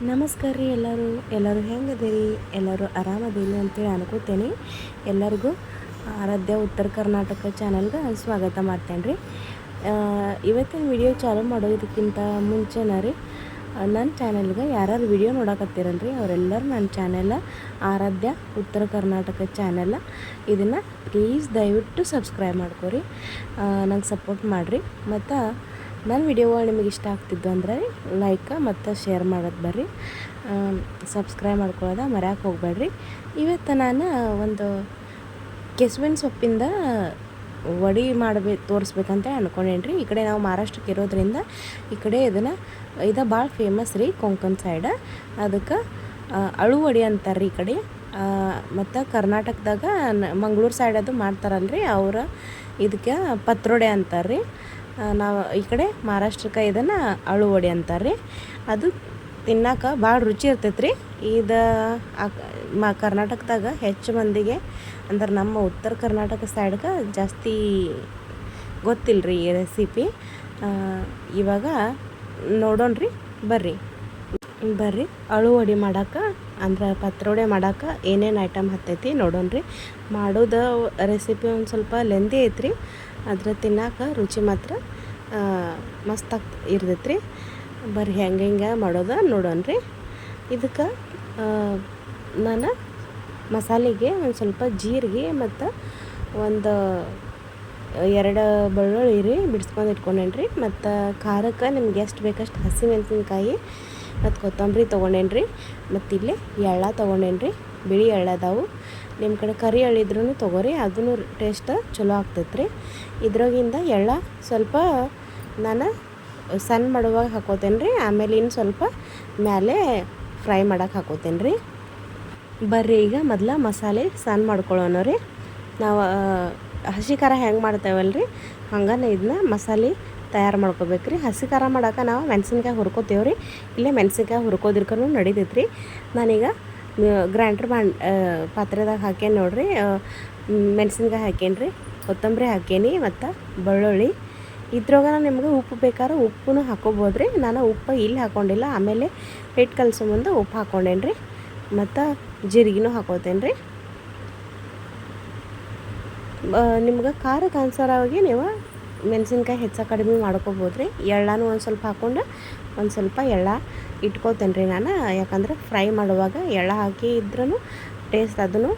ನಮಸ್ಕಾರ ರೀ ಎಲ್ಲರೂ ಹೆಂಗದಿರಿ? ಎಲ್ಲರೂ ಆರಾಮದಿರಿ ಅಂತೇಳಿ ಅನ್ಕೋತೇನೆ. ಎಲ್ಲರಿಗೂ ಆರಾಧ್ಯ ಉತ್ತರ ಕರ್ನಾಟಕ ಚಾನಲ್ಗೆ ಸ್ವಾಗತ ಮಾಡ್ತೇನೆ ರೀ. ಇವತ್ತಿನ ವಿಡಿಯೋ ಚಾಲು ಮಾಡೋದಕ್ಕಿಂತ ಮುಂಚೆನೇ ರೀ, ನನ್ನ ಚಾನಲ್ಗೆ ಯಾರು ವಿಡಿಯೋ ನೋಡಕತ್ತೀರಲ್ರಿ ಅವರೆಲ್ಲರೂ ನನ್ನ ಚಾನೆಲ್ ಆರಾಧ್ಯ ಉತ್ತರ ಕರ್ನಾಟಕ ಚಾನೆಲ್ ಇದನ್ನು ಪ್ಲೀಸ್ ದಯವಿಟ್ಟು ಸಬ್ಸ್ಕ್ರೈಬ್ ಮಾಡ್ಕೊರಿ, ನಂಗೆ ಸಪೋರ್ಟ್ ಮಾಡಿರಿ. ಮತ್ತು ನನ್ನ ವಿಡಿಯೋಗಳು ನಿಮಗೆ ಇಷ್ಟ ಆಗ್ತಿದ್ದು ಅಂದರೆ ಲೈಕ್ ಮತ್ತು ಶೇರ್ ಮಾಡೋದು ಬರ್ರಿ, ಸಬ್ಸ್ಕ್ರೈಬ್ ಮಾಡ್ಕೊಳ್ಳೋದು ಮರ್ಯಾಕೆ ಹೋಗಬೇಡ್ರಿ. ಇವತ್ತು ನಾನು ಒಂದು ಕೆಸುವಿನ ಸೊಪ್ಪಿಂದ ವಡೆ ತೋರಿಸ್ಬೇಕಂತ ಅಂದ್ಕೊಂಡೇನಿ ರೀ. ಈ ಕಡೆ ನಾವು ಮಹಾರಾಷ್ಟ್ರಕ್ಕೆ ಇರೋದ್ರಿಂದ ಈ ಕಡೆ ಇದು ಭಾಳ ಫೇಮಸ್ ರೀ ಕೊಂಕಣ್ ಸೈಡ. ಅದಕ್ಕೆ ಅಳು ವಡೆ ಅಂತಾರೆ ರೀ ಈ ಕಡೆ. ಮತ್ತು ಕರ್ನಾಟಕದಾಗ ಮಂಗಳೂರು ಸೈಡ್ ಅದು ಮಾಡ್ತಾರಲ್ರಿ, ಅವ್ರು ಇದಕ್ಕೆ ಪತ್ರೊಡೆ ಅಂತಾರೆ ರೀ. ನಾವು ಈ ಕಡೆ ಮಹಾರಾಷ್ಟ್ರಕ್ಕೆ ಇದನ್ನು ಅಳು ವಡೆ ಅಂತಾರೆ ರೀ. ಅದು ತಿನ್ನೋಕೆ ಭಾಳ ರುಚಿ ಇರ್ತೈತೆ ರೀ. ಇದು ಕರ್ನಾಟಕದಾಗ ಹೆಚ್ಚು ಮಂದಿಗೆ ಅಂದ್ರೆ ನಮ್ಮ ಉತ್ತರ ಕರ್ನಾಟಕ ಸೈಡ್ಗೆ ಜಾಸ್ತಿ ಗೊತ್ತಿಲ್ಲ ರೀ ಈ ರೆಸಿಪಿ. ಇವಾಗ ನೋಡೋಣ್ರಿ, ಬರ್ರಿ ಅಳು ವಡೆ ಮಾಡೋಕೆ ಅಂದ್ರೆ ಪತ್ರೊಡೆ ಮಾಡೋಕೆ ಏನೇನು ಐಟಮ್ ಹತ್ತೈತಿ ನೋಡೋಣ್ರಿ. ಮಾಡೋದು ರೆಸಿಪಿ ಒಂದು ಸ್ವಲ್ಪ ಲೆಂದಿ ಐತ್ರಿ, ಅದ್ರ ತಿನ್ನೋಕೆ ರುಚಿ ಮಾತ್ರ ಮಸ್ತ್ ಇರ್ತೈತೆ ರೀ. ಬರ್ರಿ ಹೆಂಗೆ ಮಾಡೋದು ನೋಡೋಣ್ರಿ. ಇದಕ್ಕೆ ನಾನು ಮಸಾಲೆಗೆ ಒಂದು ಸ್ವಲ್ಪ ಜೀರಿಗೆ ಮತ್ತು ಒಂದು 2 ಬೆಳ್ಳುಳ್ಳಿ ರೀ ಬಿಡಿಸ್ಕೊಂಡು ಇಟ್ಕೊಂಡೇನಿ ರೀ. ಮತ್ತು ಖಾರಕ್ಕೆ ನಿಮ್ಗೆ ಎಷ್ಟು ಬೇಕಷ್ಟು ಹಸಿಮೆಣಸಿನ್ಕಾಯಿ ಮತ್ತು ಕೊತ್ತಂಬರಿ ತೊಗೊಂಡೇನಿ ರೀ. ಮತ್ತು ಇಲ್ಲೇ ಎಳ್ಳು ತೊಗೊಂಡೇನಿ ರೀ, ಬಿಳಿ ಎಳ್ಳದಾವು. ನಿಮ್ಮ ಕಡೆ ಕರಿ ಎಳ್ಳಿದ್ರೂ ತೊಗೋರಿ, ಅದೂ ಟೇಸ್ಟ್ ಚಲೋ ಆಗ್ತೈತೆ ರೀ. ಇದ್ರಾಗಿಂದ ಎಳ್ಳು ಸ್ವಲ್ಪ ನಾನು ಸಣ್ಣ ಮಾಡುವಾಗ ಹಾಕೋತೇನೆ ರೀ, ಆಮೇಲೆ ಇನ್ನು ಸ್ವಲ್ಪ ಮೇಲೆ ಫ್ರೈ ಮಾಡೋಕೆ ಹಾಕೋತೇನೆ ರೀ. ಬರ್ರಿ ಈಗ ಮೊದಲು ಮಸಾಲೆ ಸಣ್ಣ ಮಾಡ್ಕೊಳ್ಳೋಣ ರೀ. ನಾವು ಹಸಿ ಖಾರ ಹೆಂಗೆ ಮಾಡ್ತೇವಲ್ರಿ ಹಂಗನೇ ಇದನ್ನ ಮಸಾಲೆ ತಯಾರು ಮಾಡ್ಕೋಬೇಕು ರೀ. ಹಸಿ ಖಾರ ಮಾಡೋಕೆ ನಾವು ಮೆಣಸಿನ್ಕಾಯಿ ಹುರ್ಕೋತೇವೆ ರೀ. ಇಲ್ಲೇ ಮೆಣಸಿನ್ಕಾಯಿ ಹುರ್ಕೋದಿರ್ಕೂ ನಡೀತೈತೆ ರೀ. ನಾನೀಗ ಗ್ರೈಂಡ್ರ್ ಪಾತ್ರೆದಾಗ ಹಾಕೇನಿ ನೋಡಿರಿ. ಮೆಣಸಿನ್ಕಾಯಿ ಹಾಕೇನಿ ರೀ, ಕೊತ್ತಂಬರಿ ಹಾಕೇನಿ ಮತ್ತು ಬೆಳ್ಳುಳ್ಳಿ. ಇದ್ರಾಗ ನಿಮ್ಗೆ ಉಪ್ಪು ಬೇಕಾದ್ರೆ ಉಪ್ಪು ಹಾಕೋಬೋದು ರೀ. ನಾನು ಉಪ್ಪು ಇಲ್ಲಿ ಹಾಕ್ಕೊಂಡಿಲ್ಲ, ಆಮೇಲೆ ಹಿಟ್ಟು ಕಲಸೋ ಮುಂದೆ ಉಪ್ಪು ಹಾಕ್ಕೊಂಡೇನಿ ರೀ. ಮತ್ತು ಜೀರಿಗೆನೂ ಹಾಕೋತೇನೆ ರೀ. ನಿಮ್ಗೆ ಖಾರಕ್ಕೆ ಅನುಸಾರವಾಗಿ ನೀವು ಮೆಣಸಿನ್ಕಾಯಿ ಹೆಚ್ಚು ಕಡಿಮೆ ಮಾಡ್ಕೋಬೋದು ರೀ. ಎಳ್ಳನೂ ಒಂದು ಸ್ವಲ್ಪ ಹಾಕ್ಕೊಂಡು ಒಂದು ಸ್ವಲ್ಪ ಎಳ್ಳು ಇಟ್ಕೋತೇನೆ ರೀ ನಾನು, ಯಾಕಂದ್ರೆ ಫ್ರೈ ಮಾಡುವಾಗ ಎಳ್ಳು ಹಾಕಿ ಇದ್ರೂ ಟೇಸ್ಟ್ ಅದನ್ನು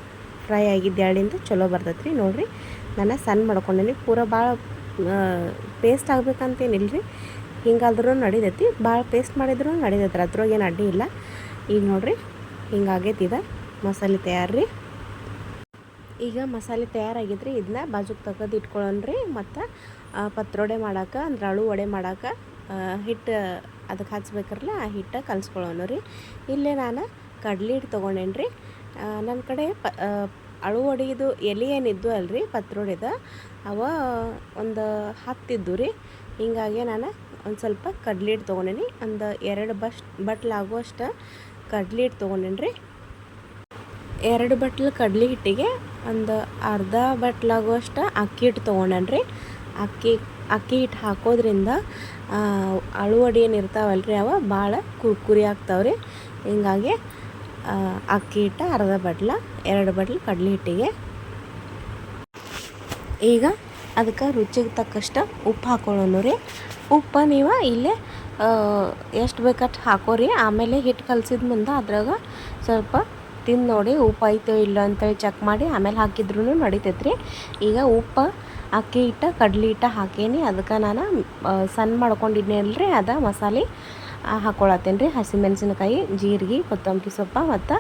ಫ್ರೈ ಆಗಿದ್ದು ಎಳ್ಳಿಂದ ಚಲೋ ಬರ್ತೈತೆ ರೀ. ನೋಡಿರಿ ನಾನು ಸಣ್ಣ ಮಾಡ್ಕೊಂಡೇನಿ, ಪೂರ ಭಾಳ ಪೇಸ್ಟ್ ಆಗ್ಬೇಕಂತೇನಿಲ್ಲ ರೀ, ಹಿಂಗಾದ್ರೂ ನಡಿತೈತಿ. ಭಾಳ ಪೇಸ್ಟ್ ಮಾಡಿದ್ರೂ ನಡಿತೈತೆ ರೀ, ಅದ್ರಾಗೇನು ಅಡ್ಡಿ ಇಲ್ಲ. ಈಗ ನೋಡಿರಿ ಹಿಂಗಾಗೈತಿ ಇದು ಮಸಾಲೆ ತಯಾರು ರೀ. ಈಗ ಮಸಾಲೆ ತಯಾರಾಗಿದ್ರಿ, ಇದನ್ನ ಬಾಜುಗೆ ತೆಗೆದು ಇಟ್ಕೊಳ್ಳೋಣ ರೀ. ಮತ್ತು ಪತ್ರೊಡೆ ಮಾಡೋಕೆ ಅಂದ್ರೆ ಅಳು ವಡೆ ಮಾಡೋಕೆ ಹಿಟ್ಟು ಅದಕ್ಕೆ ಹಚ್ಬೇಕಲ್ಲ, ಆ ಹಿಟ್ಟು ಕಲಿಸ್ಕೊಳ್ಳೋಣ ರೀ. ಇಲ್ಲೇ ನಾನು ಕಡ್ಲೆ ಹಿಟ್ಟು ತೊಗೊಂಡೇನಿ ರೀ. ನನ್ನ ಕಡೆ ಅಳು ವಡೆದು ಎಲೆ ಏನಿದ್ದು ಅಲ್ರಿ ಪತ್ರೊಡೆದು, ಅವ ಒಂದು 10 ಇದ್ದು ರೀ. ಹಿಂಗಾಗಿ ನಾನು ಒಂದು ಸ್ವಲ್ಪ ಕಡ್ಲೆ ಹಿಟ್ಟು ತೊಗೊಂಡೇನಿ. ಒಂದು 2 ಬಟ್ಲಾಗುವಷ್ಟು ಕಡ್ಲೆ ಹಿಟ್ಟು ತೊಗೊಂಡೇನಿ ರೀ. 2 ಬಟ್ಲು ಕಡ್ಲೆ ಹಿಟ್ಟಿಗೆ ಒಂದು ಅರ್ಧ ಬಟ್ಲಾಗುವಷ್ಟು ಅಕ್ಕಿ ಹಿಟ್ಟು ತೊಗೊಂಡೇನಿ ರೀ. ಅಕ್ಕಿ ಹಿಟ್ಟು ಹಾಕೋದ್ರಿಂದ ಅಳು ವಡೆ ಏನು ಇರ್ತಾವಲ್ರಿ ಅವ ಭಾಳ ಕುರ್ಕುರಿ ಆಗ್ತಾವ್ರಿ. ಹಿಂಗಾಗಿ ಅಕ್ಕಿ ಹಿಟ್ಟು ಅರ್ಧ ಬಟ್ಲ, 2 ಬಟ್ಲು ಕಡ್ಲೆ ಹಿಟ್ಟಿಗೆ. ಈಗ ಅದಕ್ಕೆ ರುಚಿಗೆ ತಕ್ಕಷ್ಟು ಉಪ್ಪು ಹಾಕೊಳ್ಳೋಣ ರೀ. ಉಪ್ಪು ನೀವು ಇಲ್ಲೇ ಎಷ್ಟು ಬೇಕಷ್ಟು ಹಾಕೋರಿ. ಆಮೇಲೆ ಹಿಟ್ಟು ಕಲಸಿದ ಮುಂದೆ ಅದ್ರಾಗ ಸ್ವಲ್ಪ ತಿಂದು ನೋಡಿ ಉಪ್ಪು ಐತೋ ಇಲ್ಲ ಅಂತೇಳಿ ಚೆಕ್ ಮಾಡಿ ಆಮೇಲೆ ಹಾಕಿದ್ರೂ ನಡಿತೈತೆ ರೀ. ಈಗ ಉಪ್ಪು, ಅಕ್ಕಿ ಹಿಟ್ಟು, ಕಡ್ಲೆ ಹಿಟ್ಟು ಹಾಕೇನಿ. ಅದಕ್ಕೆ ನಾನು ಸಣ್ಣ ಮಾಡ್ಕೊಂಡಿದ್ನಿ ಅಲ್ರಿ ಅದು ಮಸಾಲೆ ಹಾಕ್ಕೊಳತ್ತೇನೆ ರೀ. ಹಸಿಮೆಣಸಿನ್ಕಾಯಿ, ಜೀರಿಗೆ, ಕೊತ್ತಂಬರಿ ಸೊಪ್ಪು ಮತ್ತು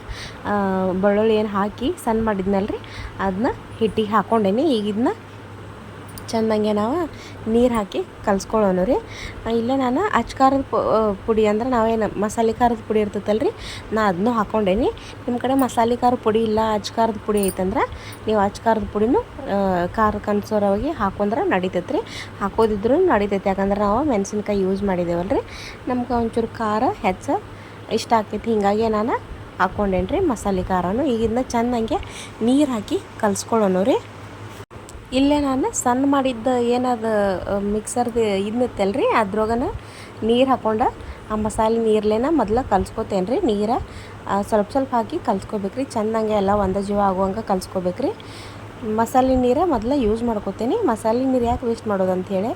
ಬೆಳ್ಳುಳ್ಳಿ ಏನು ಹಾಕಿ ಸಣ್ಣ ಮಾಡಿದ್ನಲ್ರಿ ಅದನ್ನ ಹಿಟ್ಟಿಗೆ ಹಾಕ್ಕೊಂಡೇನಿ. ಈಗ ಇದನ್ನ ಚೆಂದಂಗೆ ನಾವು ನೀರು ಹಾಕಿ ಕಲಿಸ್ಕೊಳ್ಳೋಣ ರೀ. ಇಲ್ಲೇ ನಾನು ಖಾರದ ಪುಡಿ ಅಂದ್ರೆ ನಾವೇನು ಮಸಾಲೆ ಖಾರದ ಪುಡಿ ಇರ್ತೈತಲ್ರಿ, ಅದನ್ನೂ ಹಾಕ್ಕೊಂಡೇನಿ. ನಿಮ್ಮ ಕಡೆ ಮಸಾಲೆ ಖಾರ ಪುಡಿ ಇಲ್ಲ ಖಾರದ ಪುಡಿ ಐತಂದ್ರೆ ನೀವು ಖಾರದ ಪುಡಿನೂ ಖಾರಕ್ಕೆ ಅನ್ಸೋರವಾಗಿ ಹಾಕೊಂಡ್ರೆ ನಡಿತೈತೆ ರೀ. ಹಾಕೋದಿದ್ರು ನಡಿತೈತೆ, ಯಾಕಂದ್ರೆ ನಾವು ಮೆಣಸಿನ್ಕಾಯಿ ಯೂಸ್ ಮಾಡಿದ್ದೇವಲ್ರಿ, ನಮ್ಗೆ ಒಂಚೂರು ಖಾರ ಹೆಚ್ಚು ಇಷ್ಟ ಆಗ್ತೈತಿ. ಹಿಂಗಾಗಿ ನಾನು ಹಾಕ್ಕೊಂಡೇನಿ ರೀ ಮಸಾಲೆ ಖಾರನೂ. ಈಗ ಇದನ್ನ ಚೆಂದಂಗೆ ನೀರು ಹಾಕಿ ಕಲಿಸ್ಕೊಳ್ಳೋಣ ರೀ. ಇಲ್ಲೇ ನಾನು ಸಣ್ಣ ಮಾಡಿದ್ದ ಏನದು ಮಿಕ್ಸರ್ದು ಇದನ್ನಿತ್ತಲ್ರಿ ಅದ್ರೊಳಗನ ನೀರು ಹಾಕ್ಕೊಂಡು ಆ ಮಸಾಲೆ ನೀರ್ಲೇನ ಮೊದಲು ಕಲ್ಸ್ಕೊತೇನೆ ರೀ. ನೀರು ಸ್ವಲ್ಪ ಸ್ವಲ್ಪ ಹಾಕಿ ಕಲ್ಸ್ಕೊಬೇಕ್ರಿ. ಚೆಂದಂಗೆ ಎಲ್ಲ ಒಂದೇ ಜೀವ ಆಗುವಂಗೆ ಕಲ್ಸ್ಕೊಬೇಕ್ರಿ. ಮಸಾಲೆ ನೀರು ಮೊದಲು ಯೂಸ್ ಮಾಡ್ಕೊತೀನಿ. ಮಸಾಲೆ ನೀರು ಯಾಕೆ ವೇಸ್ಟ್ ಮಾಡೋದು ಅಂಥೇಳಿ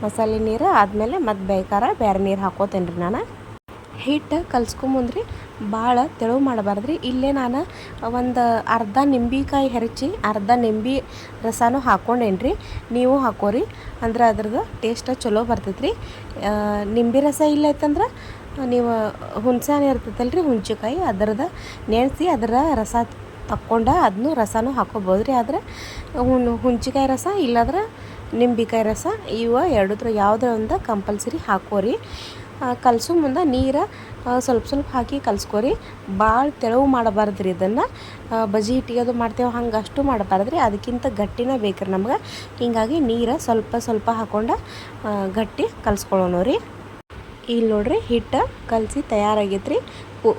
ಮಸಾಲೆ ನೀರು ಆದಮೇಲೆ ಮತ್ತು ಬೇಕಾರೆ ಬೇರೆ ನೀರು ಹಾಕ್ಕೋತೇನೆ ರೀ. ನಾನು ಹಿಟ್ಟು ಕಲ್ಸ್ಕೊಂಬಂದ್ರಿ ಭಾಳ ತೆಳು ಮಾಡಬಾರ್ದ್ರಿ. ಇಲ್ಲೇ ನಾನು ಒಂದು ಅರ್ಧ ನಿಂಬೆಕಾಯಿ ಹೆರಚಿ ಅರ್ಧ ನಿಂಬೆ ರಸನೂ ಹಾಕ್ಕೊಂಡೇನಿ ರೀ. ನೀವು ಹಾಕೋರಿ, ಅಂದ್ರೆ ಅದ್ರದ್ದು ಟೇಸ್ಟ್ ಚಲೋ ಬರ್ತೈತೆ ರೀ. ನಿಂಬೆ ರಸ ಇಲ್ಲೈತಂದ್ರೆ ನೀವು ಹುಣಸೆ ಹಣ್ಣು ಇರ್ತೈತಲ್ಲ ರೀ, ಹುಣ್ಸೆಕಾಯಿ ಅದರದ್ದು ನೆನೆಸಿ ಅದರ ರಸ ತಕ್ಕೊಂಡು ಅದನ್ನೂ ರಸನೂ ಹಾಕ್ಕೋಬೋದು ರೀ. ಆದರೆ ಹುಣ್ಸೆಕಾಯಿ ರಸ ಇಲ್ಲಾದ್ರೆ ನಿಂಬೆಕಾಯಿ ರಸ ಇವು ಎರಡತ್ರ ಯಾವುದೋ ಒಂದು ಕಂಪಲ್ಸರಿ ಹಾಕೋರಿ. ಕಲಸೋ ಮುಂದೆ ನೀರು ಸ್ವಲ್ಪ ಸ್ವಲ್ಪ ಹಾಕಿ ಕಲ್ಸ್ಕೊರಿ. ಭಾಳ ತೆಳು ಮಾಡಬಾರ್ದು ರೀ. ಇದನ್ನು ಬಜ್ಜಿ ಹಿಟ್ಟಿಗೆ ಅದು ಮಾಡ್ತೇವೆ ಹಂಗೆ ಅಷ್ಟು ಮಾಡಬಾರ್ದು ರೀ. ಅದಕ್ಕಿಂತ ಗಟ್ಟಿನೇ ಬೇಕು ರೀ ನಮ್ಗೆ. ಹೀಗಾಗಿ ನೀರು ಸ್ವಲ್ಪ ಸ್ವಲ್ಪ ಹಾಕ್ಕೊಂಡು ಗಟ್ಟಿ ಕಲ್ಸ್ಕೊಳ್ಳೋಣ ರೀ. ಇಲ್ಲಿ ನೋಡಿರಿ ಹಿಟ್ಟು ಕಲಸಿ ತಯಾರಾಗೈತೆ ರೀ.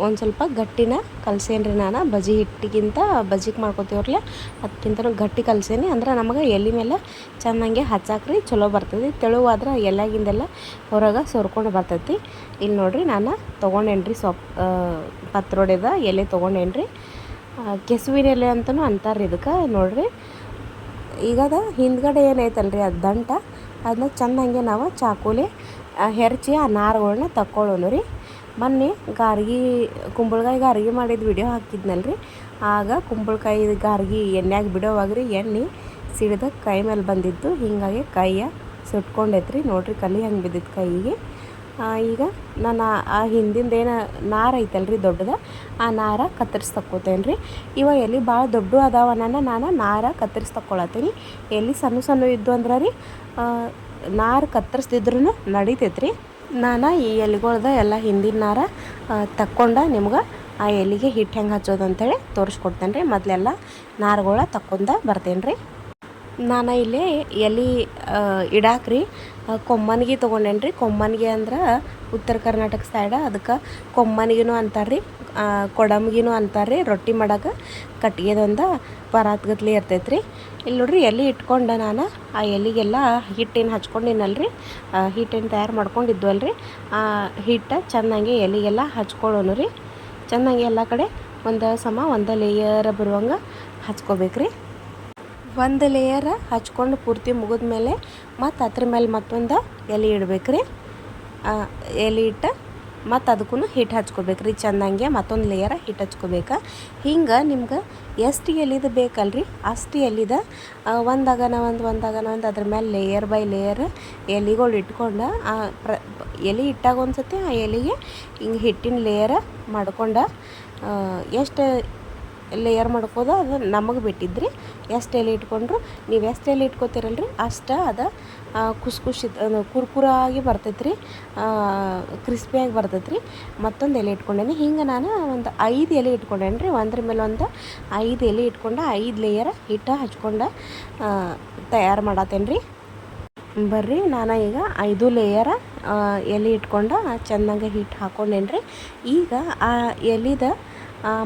ಒಂದು ಸ್ವಲ್ಪ ಗಟ್ಟಿನ ಕಲ್ಸೇನಿ ರೀ. ನಾನು ಬಜ್ಜಿ ಹಿಟ್ಟಿಗಿಂತ ಬಜ್ಜಿಗೆ ಮಾಡ್ಕೊತೀವ್ರಲ್ಲ ಅದಕ್ಕಿಂತ ಗಟ್ಟಿ ಕಲ್ಸೇನಿ. ಅಂದ್ರೆ ನಮಗೆ ಎಲೆ ಮೇಲೆ ಚೆನ್ನಾಗೆ ಹಚ್ಚಾಕ್ರಿ ಚಲೋ ಬರ್ತದೆ. ತೆಳುವಾದ್ರೆ ಎಲೆಗಿಂದೆಲ್ಲ ಹೊರಗೆ ಸೋರ್ಕೊಂಡು ಬರ್ತೈತಿ. ಇಲ್ಲಿ ನೋಡಿರಿ ನಾನು ತೊಗೊಂಡೇನಿ ರೀ ಪತ್ರೊಡೆದ ಎಲೆ ತೊಗೊಂಡೇನಿ ರೀ. ಕೆಸುವಿನ ಎಲೆ ಅಂತಲೂ ಅಂತಾರೆ ಇದಕ್ಕೆ. ನೋಡಿರಿ ಈಗ ಅದು ಹಿಂದ್ಗಡೆ ಏನೈತಲ್ಲ ರೀ ಅದು ದಂಟ, ಅದನ್ನ ಚೆನ್ನಾಗೆ ನಾವು ಚಾಕುಲಿ ಹೆರಚಿ ಆ ನಾರುಗಳನ್ನ ತಕ್ಕೊಳ್ಳೋಣ ರೀ. ಮೊನ್ನೆ ಕುಂಬಳಕಾಯಿ ಗಾರ್ಗಿ ಮಾಡಿದ ವಿಡಿಯೋ ಹಾಕಿದ್ನಲ್ಲ ರೀ. ಆಗ ಕುಂಬಳಕಾಯಿ ಗಾರ್ಗಿ ಎಣ್ಣೆಯಾಗ ಬಿಡೋವಾಗ್ರಿ ಎಣ್ಣೆ ಸಿಡಿದ ಕೈ ಮೇಲೆ ಬಂದಿದ್ದು. ಹೀಗಾಗಿ ಕೈಯ ಸುಟ್ಕೊಂಡೈತೆ ರೀ. ನೋಡಿರಿ ಕಲಿ ಹಂಗೆ ಬಿದ್ದಿತ್ತು ಕೈಗೆ. ಈಗ ನಾನು ಆ ಹಿಂದಿಂದ ಏನು ನಾರು ಐತಲ್ಲ ರೀ ದೊಡ್ಡದ, ಆ ನಾರ ಕತ್ತರಿಸಿ ತಕ್ಕೋತೇನೆ ರೀ. ಎಲೆ ಭಾಳ ದೊಡ್ಡ ಅದಾವ ನಾನು ನಾರ ಕತ್ತರಿಸಿ ತಕ್ಕೊಳತ್ತೀನಿ. ಎಲೆ ಸಣ್ಣ ಸಣ್ಣ ಇದ್ದು ಅಂದ್ರೆ ರೀ ನಾರು ಕತ್ತರಿಸ್ದಿದ್ರೂ ನಡಿತೈತೆ ರೀ. ನಾನು ಈ ಎಲೆಗಳ್ದ ಎಲ್ಲ ಹಿಂದಿನ ನಾರ ತಕ್ಕೊಂಡು ನಿಮ್ಗೆ ಆ ಎಲೆಗೆ ಹಿಟ್ಟು ಹೆಂಗೆ ಹಚ್ಚೋದು ಅಂತೇಳಿ ತೋರಿಸ್ಕೊಡ್ತೇನೆ ರೀ. ಮೊದಲೆಲ್ಲ ನಾರುಗಳ ತಕ್ಕೊಂಡು ಬರ್ತೇನೆ ರೀ. ನಾನು ಇಲ್ಲಿ ಎಲೆ ಇಡಾಕ್ರಿ ಕೊಮ್ಮನ್ಗಿ ತೊಗೊಂಡೇನಿ ರೀ. ಕೊಮ್ಮನ್ಗಿ ಅಂದ್ರೆ ಉತ್ತರ ಕರ್ನಾಟಕ ಸೈಡ ಅದಕ್ಕೆ ಕೊಮ್ಮನ್ಗಿನೂ ಅಂತಾರೆ ರೀ, ಕೊಡಮ್ಗಿನೂ ಅಂತಾರೆ ರೀ. ರೊಟ್ಟಿ ಮಾಡೋಕೆ ಕಟ್ಗೆದೊಂದು ಪರಾತ್ಗತ್ಲೆ ಇರ್ತೈತೆ ರೀ. ಇಲ್ಲಿ ನೋಡ್ರಿ ಎಲೆ ಇಟ್ಕೊಂಡು ನಾನು ಆ ಎಲೆಗೆಲ್ಲ ಹಿಟ್ಟೇನು ಹಚ್ಕೊಂಡಿನಲ್ಲ ರೀ, ಹಿಟ್ಟೇನು ತಯಾರು ಮಾಡ್ಕೊಂಡಿದ್ವಲ್ಲ ರೀ, ಆ ಹಿಟ್ಟು ಚೆನ್ನಾಗಿ ಎಲೆಗೆಲ್ಲ ಹಚ್ಕೊಳ್ಳೋಣ ರೀ. ಚೆನ್ನಾಗಿ ಎಲ್ಲ ಕಡೆ ಒಂದು ಲೇಯರ್ ಬರುವಂಗೆ ಹಚ್ಕೋಬೇಕ್ರಿ. ಒಂದು ಲೇಯರ್ ಹಚ್ಕೊಂಡು ಪೂರ್ತಿ ಮುಗಿದ್ಮೇಲೆ ಮತ್ತು ಅದ್ರ ಮೇಲೆ ಮತ್ತೊಂದು ಎಲೆ ಇಡ್ಬೇಕ್ರಿ. ಎಲೆ ಇಟ್ಟು ಮತ್ತು ಅದಕ್ಕೂ ಹಿಟ್ಟು ಹಚ್ಕೋಬೇಕ್ರಿ. ಚೆನ್ನಾಗೆ ಮತ್ತೊಂದು ಲೇಯರ್ ಹಿಟ್ಟು ಹಚ್ಕೋಬೇಕು. ಹಿಂಗೆ ನಿಮ್ಗೆ ಎಷ್ಟು ಎಲಿದು ಬೇಕಲ್ರಿ ಅಷ್ಟು ಎಲಿದ ಒಂದಾಗನ ಒಂದು ಅದ್ರ ಮೇಲೆ ಲೇಯರ್ ಬೈ ಲೇಯರ್ ಎಲೆಗಳು ಇಟ್ಕೊಂಡು ಎಲೆ ಇಟ್ಟಾಗ ಒಂದ್ಸತಿ ಆ ಎಲೆಗೆ ಹಿಂಗೆ ಹಿಟ್ಟಿನ ಲೇಯರ್ ಮಾಡ್ಕೊಂಡು ಎಷ್ಟು ಲೇಯರ್ ಮಾಡ್ಕೋದು ಅದು ನಮಗೆ ಬಿಟ್ಟಿದ್ರಿ. ಎಷ್ಟು ಎಲೆ ಇಟ್ಕೊಂಡ್ರು ನೀವು ಎಷ್ಟು ಎಲೆ ಇಟ್ಕೋತೀರಲ್ರಿ ಅಷ್ಟು ಅದು ಕುರ್ಕುರಾಗಿ ಬರ್ತೈತೆ ರೀ, ಕ್ರಿಸ್ಪಿಯಾಗಿ ಬರ್ತೈತೆ ರೀ. ಮತ್ತೊಂದು ಎಲೆ ಇಟ್ಕೊಂಡೇನಿ. ಹಿಂಗೆ ನಾನು ಒಂದು 5 ಎಲೆ ಇಟ್ಕೊಂಡೇನಿ ರೀ. ಒಂದ್ರ ಮೇಲೆ ಒಂದು 5 ಎಲೆ ಇಟ್ಕೊಂಡು 5 ಲೇಯರ್ ಹಿಟ್ಟು ಹಚ್ಕೊಂಡು ತಯಾರು ಮಾಡತ್ತೇನೆ ರೀ. ಬರ್ರಿ ನಾನು ಈಗ 5 ಲೇಯರ್ ಎಲೆ ಇಟ್ಕೊಂಡು ಚೆನ್ನಾಗಿ ಹಿಟ್ಟು ಹಾಕ್ಕೊಂಡೇನಿ ರೀ. ಈಗ ಆ ಎಲೆದ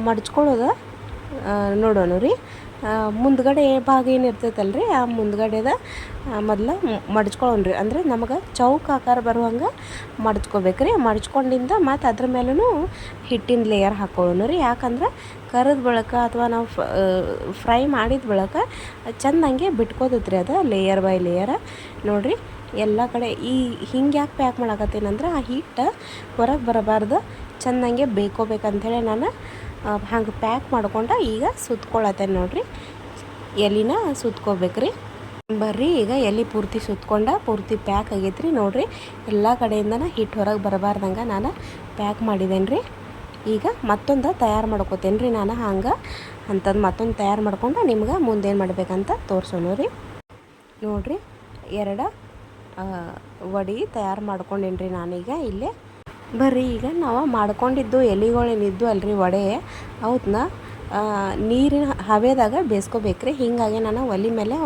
ಮಡ್ಚ್ಕೊಳ್ಳೋದು ನೋಡೋಣ ರೀ. ಮುಂದ್ಗಡೆ ಭಾಗ ಏನು ಇರ್ತೈತಲ್ರಿ ಆ ಮುಂದ್ಗಡೆದ ಮೊದಲು ಮಡ್ಚ್ಕೊಳ್ಳೋಣ ರೀ. ಅಂದರೆ ನಮಗೆ ಚೌಕ ಆಕಾರ ಬರುವಂಗೆ ಮಡ್ಚ್ಕೋಬೇಕ್ರಿ. ಮಡ್ಚ್ಕೊಂಡಿಂದ ಮತ್ತು ಅದ್ರ ಮೇಲೂ ಹಿಟ್ಟಿನ ಲೇಯರ್ ಹಾಕ್ಕೊಳ್ಳೋಣ ರೀ. ಯಾಕಂದ್ರೆ ಕರಿದ ಬಳಕ ಅಥವಾ ನಾವು ಫ್ರೈ ಮಾಡಿದ ಬಳಕ ಚೆಂದಂಗೆ ಬಿಟ್ಕೋತೈತ್ರಿ ಅದು ಲೇಯರ್ ಬೈ ಲೇಯರ್. ನೋಡಿರಿ ಎಲ್ಲ ಕಡೆ ಹಿಂಗೆ ಯಾಕೆ ಪ್ಯಾಕ್ ಮಾಡಕತ್ತೀನಂದ್ರೆ ಆ ಹಿಟ್ಟು ಹೊರಗೆ ಬರಬಾರ್ದು, ಚೆಂದಂಗೆ ಬೇಕೋಬೇಕಂಥೇಳಿ ನಾನು ಹಂಗೆ ಪ್ಯಾಕ್ ಮಾಡ್ಕೊಂಡು ಈಗ ಸುತ್ಕೊಳತ್ತೇನೆ. ನೋಡಿರಿ ಎಲೆನ ಸುತ್ಕೋಬೇಕ್ರಿ. ಬರ್ರಿ ಈಗ ಎಲೆ ಪೂರ್ತಿ ಸುತ್ಕೊಂಡು ಪೂರ್ತಿ ಪ್ಯಾಕ್ ಆಗೈತೆ ರೀ. ನೋಡಿರಿ ಎಲ್ಲ ಕಡೆಯಿಂದನ ಹಿಟ್ಟು ಹೊರಗೆ ಬರಬಾರ್ದಂಗೆ ನಾನು ಪ್ಯಾಕ್ ಮಾಡಿದ್ದೇನೆ ರೀ. ಈಗ ಮತ್ತೊಂದು ತಯಾರು ಮಾಡ್ಕೋತೇನೆ ರೀ. ನಾನು ಹಂಗೆ ಅಂಥದ್ದು ಮತ್ತೊಂದು ತಯಾರು ಮಾಡ್ಕೊಂಡು ನಿಮ್ಗೆ ಮುಂದೇನು ಮಾಡ್ಬೇಕಂತ ತೋರಿಸೋಣ ರೀ. ನೋಡಿರಿ 2 ವಡೆ ತಯಾರು ಮಾಡ್ಕೊಂಡೇನಿ ರೀ ನಾನೀಗ ಇಲ್ಲೇ. ಬರ್ರಿ ಈಗ ನಾವು ಮಾಡ್ಕೊಂಡಿದ್ದು ಎಲೆಗಳೇನಿದ್ದು ಅಲ್ರಿ ವಡೆ, ಅವನ್ನ ನೀರಿನ ಹಬೆದಾಗ ಬೇಯಿಸ್ಕೋಬೇಕ್ರಿ. ಹೀಗಾಗಿ ನಾನು ಒಲೆ ಮೇಲೆ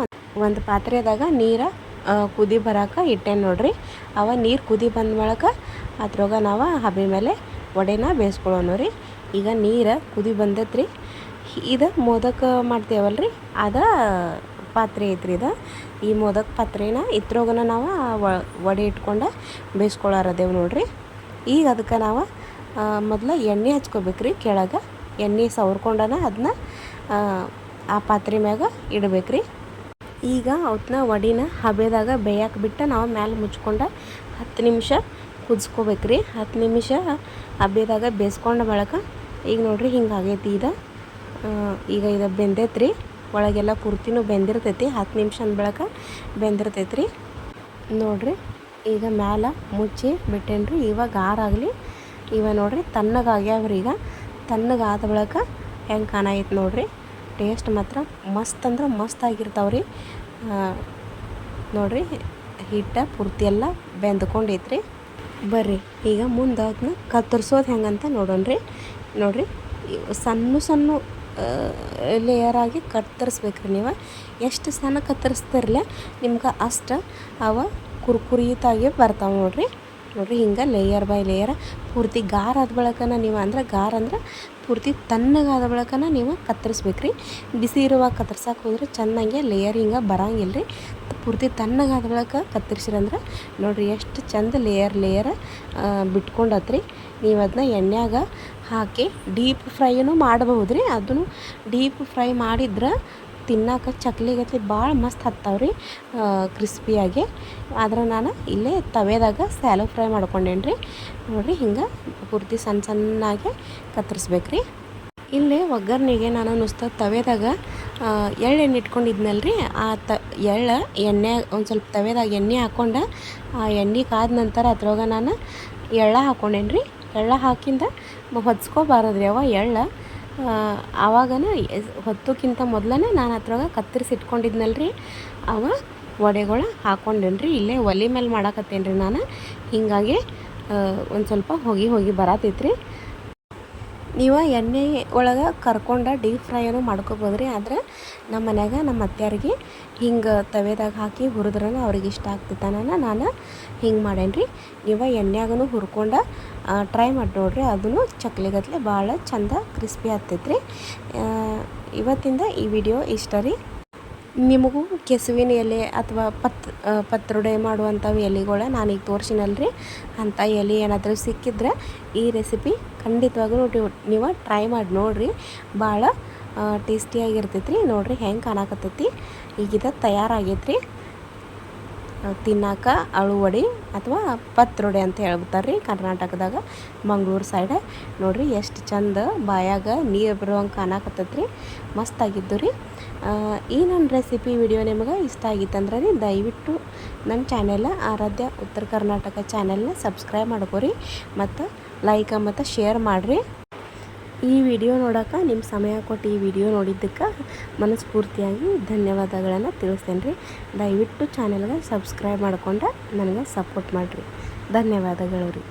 ಒಂದು ಪಾತ್ರೆದಾಗ ನೀರು ಕುದಿ ಬರೋಕೆ ಇಟ್ಟೇನೆ ನೋಡಿರಿ. ನೀರು ಕುದಿ ಬಂದ ಬಳಕ ಅದ್ರೊಳಗೆ ನಾವು ಹಬೆ ಮೇಲೆ ವಡೆನ ಬೇಯಿಸ್ಕೊಳ್ಳೋಣ ರೀ. ಈಗ ನೀರು ಕುದಿ ಬಂದೈತ್ರಿ. ಇದು ಮೋದಕ ಮಾಡ್ತೇವಲ್ರಿ ಅದ ಪಾತ್ರೆ ಐತ್ರಿ ಇದು. ಈ ಮೋದಕ ಪಾತ್ರೆನ ಇದ್ರೊಳಗನ ನಾವು ವಡೆ ಇಟ್ಕೊಂಡು ಬೇಯಿಸ್ಕೊಳ್ಳಾರದೇವು ನೋಡಿರಿ. ಈಗ ಅದಕ್ಕೆ ನಾವು ಮೊದಲು ಎಣ್ಣೆ ಹಚ್ಕೋಬೇಕ್ರಿ. ಕೆಳಗೆ ಎಣ್ಣೆ ಸವರ್ಕೊಂಡನ ಅದನ್ನ ಆ ಪಾತ್ರೆ ಮ್ಯಾಗ ಇಡಬೇಕ್ರಿ. ಈಗ ಅವತ್ತನ್ನ ವಡಿನ ಹಬೆದಾಗ ಬೇಯಕ್ಕೆ ಬಿಟ್ಟು ನಾವು ಮ್ಯಾಲೆ ಮುಚ್ಕೊಂಡು 10 ನಿಮಿಷ ಕುದಿಸ್ಕೋಬೇಕ್ರಿ. 10 ನಿಮಿಷ ಹಬೆದಾಗ ಬೇಯಿಸ್ಕೊಂಡ ಬಳಿಕ ಈಗ ನೋಡಿರಿ ಹಿಂಗೆ ಆಗೈತಿ. ಈಗ ಇದು ಬೆಂದೈತ್ರಿ, ಒಳಗೆಲ್ಲ ಪೂರ್ತಿನೂ ಬೆಂದಿರ್ತೈತಿ. 10 ನಿಮಿಷ ಅಂದ ಬಳಿಕ ಬೆಂದಿರ್ತೈತ್ರಿ ನೋಡಿರಿ. ಈಗ ಮ್ಯಾಲೆ ಮುಚ್ಚಿ ಬಿಟ್ಟೇನ್ರಿ. ಇವಾಗ ಆರಾಗಲಿ. ಇವಾಗ ನೋಡಿರಿ ತಣ್ಣಗಾಗ್ಯಾವ್ರಿ. ಈಗ ತಣ್ಣಗಾದ ಬಳಿಕ ಹೆಂಗೆ ಕಾಣೈತೆ ನೋಡಿರಿ. ಟೇಸ್ಟ್ ಮಾತ್ರ ಮಸ್ತ್ ಅಂದ್ರೆ ಮಸ್ತ್ ಆಗಿರ್ತಾವ್ರಿ. ನೋಡಿರಿ ಹಿಟ್ಟು ಪೂರ್ತಿ ಎಲ್ಲ ಬೆಂದ್ಕೊಂಡೈತ್ರಿ. ಬರ್ರಿ ಈಗ ಮುಂದೆ ಅದನ್ನ ಕತ್ತರಿಸೋದು ಹೆಂಗಂತ ನೋಡೋಣ್ರಿ. ನೋಡಿರಿ ಸಣ್ಣ ಸಣ್ಣ ಲೇಯರಾಗಿ ಕತ್ತರಿಸ್ಬೇಕ್ರಿ. ನೀವು ಎಷ್ಟು ಸಣ್ಣ ಕತ್ತರಿಸ್ತಿರಲ್ಲ ನಿಮ್ಗೆ ಅಷ್ಟು ಅವ ಕುರ್ಕುರಿತಾಗಿ ಬರ್ತಾವೆ ನೋಡಿರಿ. ಹಿಂಗೆ ಲೇಯರ್ ಬೈ ಲೇಯರ್ ಪೂರ್ತಿ ಗಾರ ಆದ ಬಳಕನ ನೀವು ಅಂದ್ರೆ ಗಾರ ಅಂದ್ರೆ ಪೂರ್ತಿ ತಣ್ಣಗಾದ ಬಳಕನ ನೀವು ಕತ್ತರಿಸ್ಬೇಕ್ರಿ. ಬಿಸಿ ಇರುವಾಗ ಕತ್ತರ್ಸಕ್ಕೆ ಹೋದ್ರೆ ಚೆನ್ನಾಗಿ ಲೇಯರ್ ಹಿಂಗೆ ಬರಂಗಿಲ್ಲ ರೀ. ಪೂರ್ತಿ ತಣ್ಣಗಾದ ಬಳಕ ಕತ್ತರಿಸಿರಂದ್ರೆ ನೋಡಿರಿ ಎಷ್ಟು ಚಂದ ಲೇಯರ್ ಬಿಟ್ಕೊಂಡತ್ರಿ. ನೀವು ಅದನ್ನ ಎಣ್ಣೆಯಾಗ ಹಾಕಿ ಡೀಪ್ ಫ್ರೈನೂ ಮಾಡಬಹುದು ರೀ. ಅದನ್ನು ಡೀಪ್ ಫ್ರೈ ಮಾಡಿದ್ರೆ ತಿನ್ನಕ್ಕೆ ಚಕ್ಲಿಗತ್ಲಿ ಭಾಳ ಮಸ್ತ್ ಹತ್ತಾವ್ರಿ, ಕ್ರಿಸ್ಪಿಯಾಗಿ. ಆದ್ರೆ ನಾನು ಇಲ್ಲೇ ತವೆದಾಗ ಸ್ಯಾಲೋ ಫ್ರೈ ಮಾಡ್ಕೊಂಡೇನಿ ರೀ. ನೋಡಿರಿ ಹಿಂಗೆ ಪೂರ್ತಿ ಸಣ್ಣ ಸಣ್ಣಾಗಿ ಕತ್ತರಿಸ್ಬೇಕ್ರಿ. ಇಲ್ಲೇ ಒಗ್ಗರಣೆಗೆ ನಾನು ನುಸ್ತ ತವೆದಾಗ ಎಳ್ಳೆಣ್ಣೆ ಇಟ್ಕೊಂಡಿದ್ನಲ್ಲ ರೀ. ಎಣ್ಣೆ ಒಂದು ಸ್ವಲ್ಪ ತವೆದಾಗ ಎಣ್ಣೆ ಹಾಕ್ಕೊಂಡು ಆ ಎಣ್ಣೆ ಕಾದ ನಂತರ ಅದ್ರೊಳಗೆ ನಾನು ಎಳ್ಳ ಹಾಕ್ಕೊಂಡೇನಿ ರೀ. ಎಳ್ಳ ಹಾಕಿಂದ ಹೊದ್ಸ್ಕೋಬಾರದ್ರಿ ಅವ ಎಳ್ಳ. ಆವಾಗನ ಹೊತ್ತಕ್ಕಿಂತ ಮೊದಲನೇ ನಾನು ಅದ್ರೊಳಗೆ ಕತ್ತರಿಸಿ ಇಟ್ಕೊಂಡಿದ್ನಲ್ಲ ರೀ ಅವ ವಡೆಗಳು ಹಾಕ್ಕೊಂಡೇನಿ ರೀ. ಇಲ್ಲೇ ಒಲೆ ಮೇಲೆ ಮಾಡಾಕತ್ತೇನೆ ರೀ ನಾನು. ಹೀಗಾಗಿ ಒಂದು ಸ್ವಲ್ಪ ಹೋಗಿ ಬರತೈತ್ರಿ. ನೀವು ಎಣ್ಣೆ ಒಳಗೆ ಕರ್ಕೊಂಡು ಡೀಪ್ ಫ್ರೈನು ಮಾಡ್ಕೊಬೋದ್ರಿ. ಆದರೆ ನಮ್ಮ ಮನ್ಯಾಗ ನಮ್ಮ ಅತ್ತೆಯರಿಗೆ ಹಿಂಗೆ ತವೆದಾಗ ಹಾಕಿ ಹುರಿದ್ರನ ಅವ್ರಿಗೆ ಇಷ್ಟ ಆಗ್ತಿತ್ತಾನ ನಾನು ಹಿಂಗೆ ಮಾಡೇನಿ ರೀ. ನೀವು ಎಣ್ಣೆಯಾಗೂ ಹುರ್ಕೊಂಡು ಟ್ರೈ ಮಾಡಿ ನೋಡಿರಿ. ಅದನ್ನು ಚಕ್ಲಿಗತ್ಲೆ ಭಾಳ ಚಂದ ಕ್ರಿಸ್ಪಿ ಆಗ್ತೈತ್ರಿ. ಇವತ್ತಿಂದ ಈ ವಿಡಿಯೋ ಇಷ್ಟ ರೀ. ನಿಮಗೂ ಕೆಸುವಿನ ಎಲೆ ಅಥವಾ ಪತ್ರೊಡೆ ಮಾಡುವಂಥವು ಎಲೆಗಳ ನಾನೀಗ ತೋರಿಸಿನಲ್ರಿ, ಅಂಥ ಎಲೆ ಏನಾದರೂ ಸಿಕ್ಕಿದ್ರೆ ಈ ರೆಸಿಪಿ ಖಂಡಿತವಾಗೂ ನೀವು ಟ್ರೈ ಮಾಡಿ ನೋಡಿರಿ. ಭಾಳ ಟೇಸ್ಟಿಯಾಗಿರ್ತೈತೆ ರೀ. ನೋಡಿರಿ ಹೆಂಗೆ ಕಾಣಕತ್ತೈತಿ. ಈಗಿದ ತಯಾರಾಗೈತ್ರಿ. ತಿನ್ನಾಕ ಅಳುವಡಿ ಅಥವಾ ಪತ್ರೊಡೆ ಅಂತ ಹೇಳ್ಬಿಡ್ತಾರೆ ರೀ ಕರ್ನಾಟಕದಾಗ, ಮಂಗಳೂರು ಸೈಡ್. ನೋಡಿರಿ ಎಷ್ಟು ಚಂದ ಬಾಯಾಗ ನೀರು ಬರುವಂಗೆ ಕಾಣಕತ್ತೈತ್ರಿ. ಮಸ್ತಾಗಿದ್ದು ರೀ. ಈ ನನ್ನ ರೆಸಿಪಿ ವಿಡಿಯೋ ನಿಮಗೆ ಇಷ್ಟ ಆಗಿತ್ತಂದ್ರೆ ರೀ ದಯವಿಟ್ಟು ನನ್ನ ಚಾನೆಲ್ ಆರಾಧ್ಯ ಉತ್ತರ ಕರ್ನಾಟಕ ಚಾನೆಲ್ನ ಸಬ್ಸ್ಕ್ರೈಬ್ ಮಾಡ್ಕೊರಿ ಮತ್ತು ಲೈಕ್ ಮತ್ತು ಶೇರ್ ಮಾಡಿರಿ. ಈ ವಿಡಿಯೋ ನೋಡೋಕೆ ನಿಮ್ಮ ಸಮಯ ಕೊಟ್ಟು ಈ ವಿಡಿಯೋ ನೋಡಿದ್ದಕ್ಕೆ ಮನಸ್ಫೂರ್ತಿಯಾಗಿ ಧನ್ಯವಾದಗಳನ್ನು ತಿಳಿಸ್ತೇನೆ ರೀ. ದಯವಿಟ್ಟು ಚಾನೆಲ್ಗೆ ಸಬ್ಸ್ಕ್ರೈಬ್ ಮಾಡ್ಕೊಂಡು ನನಗೆ ಸಪೋರ್ಟ್ ಮಾಡಿರಿ. ಧನ್ಯವಾದಗಳು ರೀ.